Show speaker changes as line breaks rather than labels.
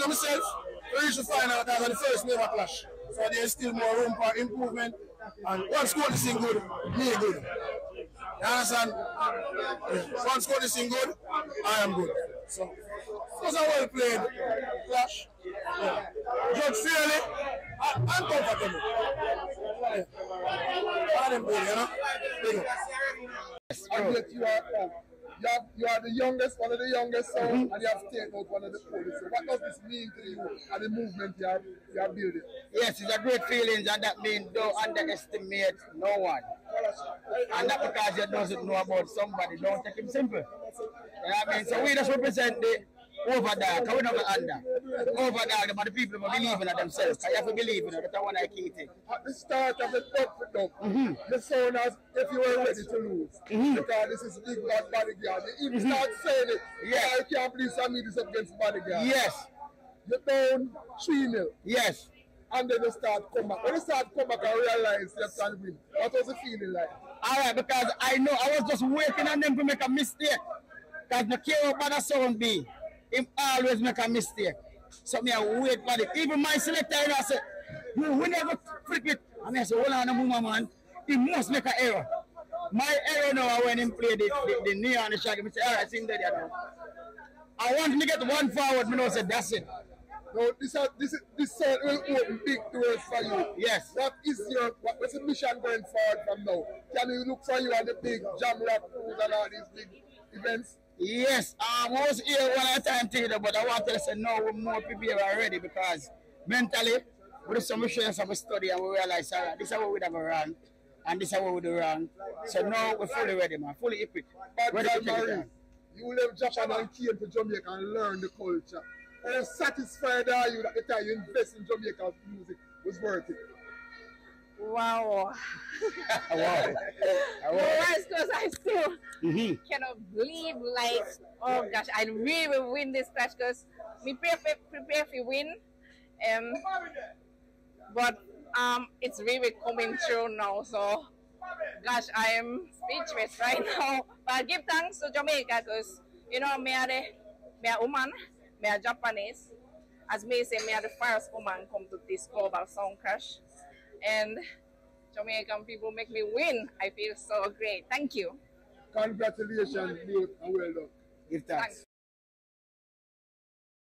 in myself to reach the final as the first ever clash. So there's still more room for improvement. And one score this thing good, me good. You understand? Yeah. One score this thing good, I am good. So it was a well played clash. Yeah. Judge fairly and comfortable. Yeah. All them good, you know? Big up.
And yet you are the youngest, one of the youngest, and you have taken out one of the oldest. So what does this mean to you and the movement you are building?
Yes, it's a great feeling, and that means don't underestimate no one. And that because you doesn't know about somebody, don't take him simple. You know what I mean? So we just represent the overdog, we don't go under. Overdog, but the people who believe in it themselves. You have to believe in it, that's what I keep it.
At the start of the dub, the sound as if you were ready to lose. Because this is big bad bodyguard. You even start saying it.
Yes.
I can't believe somebody this up against bodyguard.
Yes.
You're down 3-0.
Yes.
And then you start come back. When you start come back and realize you can win, what was the feeling like?
Alright, because I know I was just waiting on them to make a mistake. Because no care what the sound be, him always make a mistake. So me I wait for it. Even my selector, you know, I say, we never flip it. And I say, hold on a moment, man. He must make an error. My error now when him play the knee on the shot, I say, alright, sing that now. I want to get one forward, me know say that's it.
No, this sound will open big doors for you.
Yes.
What's the mission going forward from now? Can we look for you at the big Jam Rock Cruise and all these big events?
Yes, I was here one at a time today, but I want to say no, we're more prepared already because mentally, we do some research and we study and we realize this is how we have a run and this is how we do run. So now we're fully ready, man, fully equipped. Ready to take it on.
You left Japan and came to Jamaica and learned the culture. How satisfied are you that the time you invest in Jamaica's music was worth it?
Wow.
Wow.
Because I still cannot believe, like, oh gosh, I really will win this clash because we prepare to win. But it's really coming true now. So, gosh, I am speechless right now. But I give thanks to Jamaica because, you know, me are a woman. Me a Japanese. As me say, me are the first woman come to this global sound crash. And Jamaican people make me win. I feel so great. Thank you.
Congratulations, Ruth, and well done.
Give thanks.